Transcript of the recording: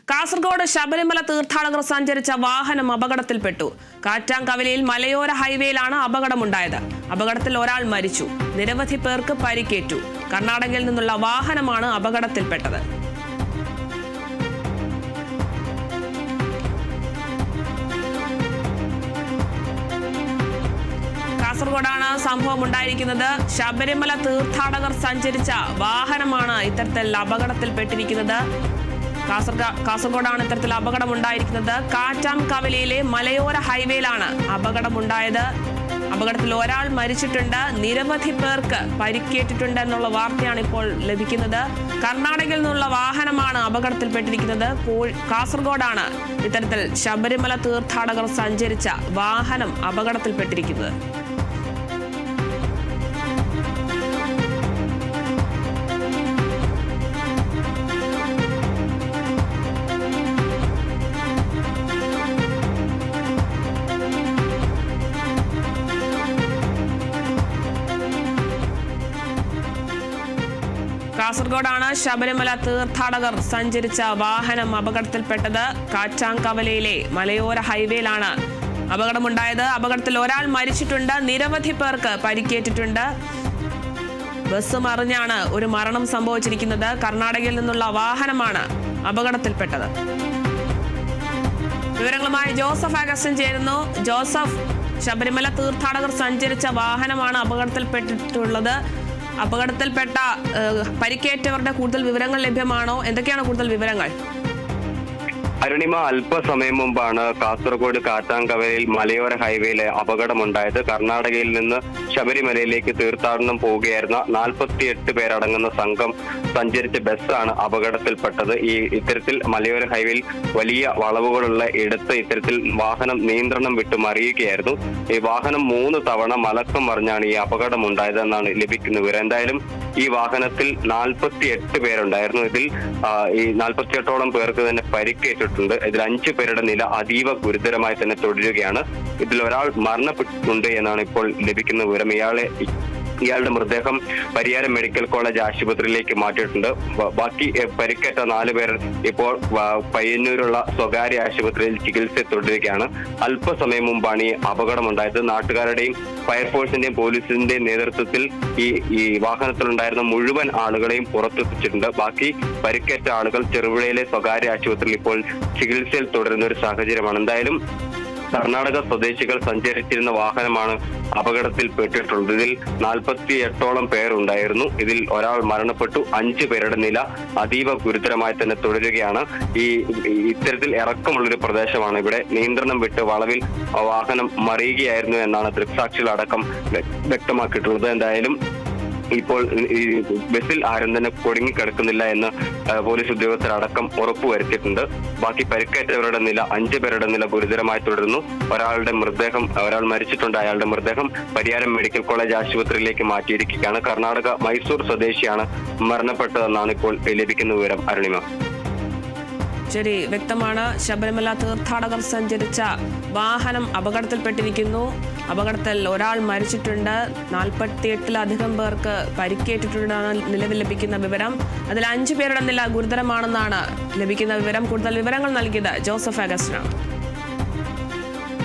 കാസർഗോഡ് ശബരിമല തീർത്ഥാടകർ സഞ്ചരിച്ച വാഹനം അപകടത്തിൽപ്പെട്ടു. കാറ്റാങ്കവലിയിൽ മലയോര ഹൈവേയിലാണ് അപകടമുണ്ടായത്. അപകടത്തിൽ ഒരാൾ മരിച്ചു, നിരവധി പേർക്ക് പരിക്കേറ്റു. കർണാടകയിൽ നിന്നുള്ള വാഹനമാണ് അപകടത്തിൽപ്പെട്ടത്. കാസർഗോഡാണ് സംഭവം ഉണ്ടായിരിക്കുന്നത്. ശബരിമല തീർത്ഥാടകർ സഞ്ചരിച്ച വാഹനമാണ് ഇത്തരത്തിൽ അപകടത്തിൽപ്പെട്ടിരിക്കുന്നത്. കാസർഗോഡാണ് ഇത്തരത്തിൽ അപകടമുണ്ടായിരിക്കുന്നത്. കാറ്റാംകവലിയിലെ മലയോര ഹൈവേയിലാണ് അപകടമുണ്ടായത്. അപകടത്തിൽ ഒരാൾ മരിച്ചിട്ടുണ്ട്, നിരവധി പേർക്ക് പരിക്കേറ്റിട്ടുണ്ട് എന്നുള്ള വാർത്തയാണ് ഇപ്പോൾ ലഭിക്കുന്നത്. കർണാടകയിൽ നിന്നുള്ള വാഹനമാണ് അപകടത്തിൽപ്പെട്ടിരിക്കുന്നത്. കാസർഗോഡാണ് ഇത്തരത്തിൽ ശബരിമല തീർത്ഥാടകർ സഞ്ചരിച്ച വാഹനം അപകടത്തിൽപ്പെട്ടിരിക്കുന്നത്. കാസർഗോഡാണ് ശബരിമല തീർത്ഥാടകർ സഞ്ചരിച്ച വാഹനം അപകടത്തിൽപ്പെട്ടത്. കാറ്റാങ്കവലയിലെ മലയോര ഹൈവേയിലാണ് അപകടമുണ്ടായത്. അപകടത്തിൽ ഒരാൾ മരിച്ചിട്ടുണ്ട്, നിരവധി പേർക്ക് പരിക്കേറ്റിട്ടുണ്ട്. ബസ് മറിഞ്ഞാണ് ഒരു മരണം സംഭവിച്ചിരിക്കുന്നത്. കർണാടകയിൽ നിന്നുള്ള വാഹനമാണ് അപകടത്തിൽപ്പെട്ടത്. വിവരങ്ങളുമായി ജോസഫ് അഗസ്റ്റിൻ ചേരുന്നു. ജോസഫ്, ശബരിമല തീർത്ഥാടകർ സഞ്ചരിച്ച വാഹനമാണ് അപകടത്തിൽപ്പെട്ടിട്ടുള്ളത്. അപകടത്തിൽപ്പെട്ട പരിക്കേറ്റവരുടെ കൂടുതൽ വിവരങ്ങൾ ലഭ്യമാണോ? എന്തൊക്കെയാണ് കൂടുതൽ വിവരങ്ങൾ? അരുണിമ, അല്പസമയം മുമ്പാണ് കാസർഗോഡ് കാറ്റാങ്കവലയിൽ മലയോര ഹൈവേയിലെ അപകടമുണ്ടായത്. കർണാടകയിൽ നിന്ന് ശബരിമലയിലേക്ക് തീർത്ഥാടനം പോവുകയായിരുന്ന 48 പേരടങ്ങുന്ന സംഘം സഞ്ചരിച്ച ബസ്സാണ് അപകടത്തിൽപ്പെട്ടത്. ഇത്തരത്തിൽ മലയോര ഹൈവേയിൽ വലിയ വളവുകളുള്ള ഇടത്ത് ഇത്തരത്തിൽ വാഹനം നിയന്ത്രണം വിട്ട് മറിയുകയായിരുന്നു. ഈ വാഹനം 3 തവണ മലക്കം മറിഞ്ഞാണ് ഈ അപകടമുണ്ടായതെന്നാണ് ലഭിക്കുന്ന വിവരം. എന്തായാലും ഈ വാഹനത്തിൽ 48 പേരുണ്ടായിരുന്നു. ഇതിൽ ഈ 48ഓളം പേർക്ക് തന്നെ പരിക്കേറ്റു. ഇതിൽ 5 പേരുടെ നില അതീവ ഗുരുതരമായി തന്നെ തുടരുകയാണ്. ഇതിൽ ഒരാൾ മരണപ്പെട്ടിട്ടുണ്ട് എന്നാണ് ഇപ്പോൾ ലഭിക്കുന്ന വിവരം. ഇയാളുടെ മൃതദേഹം പരിയാരം മെഡിക്കൽ കോളേജ് ആശുപത്രിയിലേക്ക് മാറ്റിയിട്ടുണ്ട്. ബാക്കി പരിക്കേറ്റ 4 പേർ ഇപ്പോൾ പയ്യന്നൂരുള്ള സ്വകാര്യ ആശുപത്രിയിൽ ചികിത്സ തുടരുകയാണ്. അല്പസമയം മുമ്പാണ് ഈ അപകടമുണ്ടായത്. നാട്ടുകാരുടെയും ഫയർഫോഴ്സിന്റെയും പോലീസിന്റെയും നേതൃത്വത്തിൽ ഈ വാഹനത്തിലുണ്ടായിരുന്ന മുഴുവൻ ആളുകളെയും പുറത്തെത്തിച്ചിട്ടുണ്ട്. ബാക്കി പരിക്കേറ്റ ആളുകൾ ചെറുപുഴയിലെ സ്വകാര്യ ആശുപത്രിയിൽ ഇപ്പോൾ ചികിത്സയിൽ തുടരുന്ന ഒരു സാഹചര്യമാണ്. എന്തായാലും കർണാടക സ്വദേശികൾ സഞ്ചരിച്ചിരുന്ന വാഹനമാണ് അപകടത്തിൽപ്പെട്ടിട്ടുള്ളത്. ഇതിൽ 48ഓളം പേരുണ്ടായിരുന്നു. ഇതിൽ ഒരാൾ മരണപ്പെട്ടു, 5 പേരുടെ നില അതീവ ഗുരുതരമായി തന്നെ തുടരുകയാണ്. ഇത്തരത്തിൽ ഇറക്കമുള്ളൊരു പ്രദേശമാണ്. ഇവിടെ നിയന്ത്രണം വിട്ട് വളവിൽ വാഹനം മറിയുകയായിരുന്നു എന്നാണ് ദൃക്സാക്ഷികളടക്കം വ്യക്തമാക്കിയിട്ടുള്ളത്. എന്തായാലും ഇപ്പോൾ ഈ ബസ്സിൽ ആരും തന്നെ കുടുങ്ങിക്കിടക്കുന്നില്ല എന്ന് പോലീസ് ഉദ്യോഗസ്ഥരടക്കം ഉറപ്പുവരുത്തിയിട്ടുണ്ട്. ബാക്കി പരിക്കേറ്റവരുടെ നില 5 പേരുടെ നില ഗുരുതരമായി തുടരുന്നു. ഒരാൾ മരിച്ചിട്ടുണ്ട്. അയാളുടെ മൃതദേഹം പരിയാരം മെഡിക്കൽ കോളേജ് ആശുപത്രിയിലേക്ക് മാറ്റിയിരിക്കുകയാണ്. കർണാടക മൈസൂർ സ്വദേശിയാണ് മരണപ്പെട്ടതെന്നാണ് ഇപ്പോൾ ലഭിക്കുന്ന വിവരം. അരുണിമ, ശരി, വ്യക്തമാണ്. ശബരിമല തീർത്ഥാടകർ സഞ്ചരിച്ച വാഹനം അപകടത്തിൽപ്പെട്ടിരിക്കുന്നു. അപകടത്തിൽ ഒരാൾ മരിച്ചിട്ടുണ്ട്, 48ലധികം പേർക്ക് പരിക്കേറ്റിട്ടുണ്ടെന്നാണ് നിലവിൽ ലഭിക്കുന്ന വിവരം. അതിൽ 5 പേരുടെ നില ഗുരുതരമാണെന്നാണ് ലഭിക്കുന്ന വിവരം. കൂടുതൽ വിവരങ്ങൾ നൽകിയത് ജോസഫ് അഗസ്റ്റിനാണ്.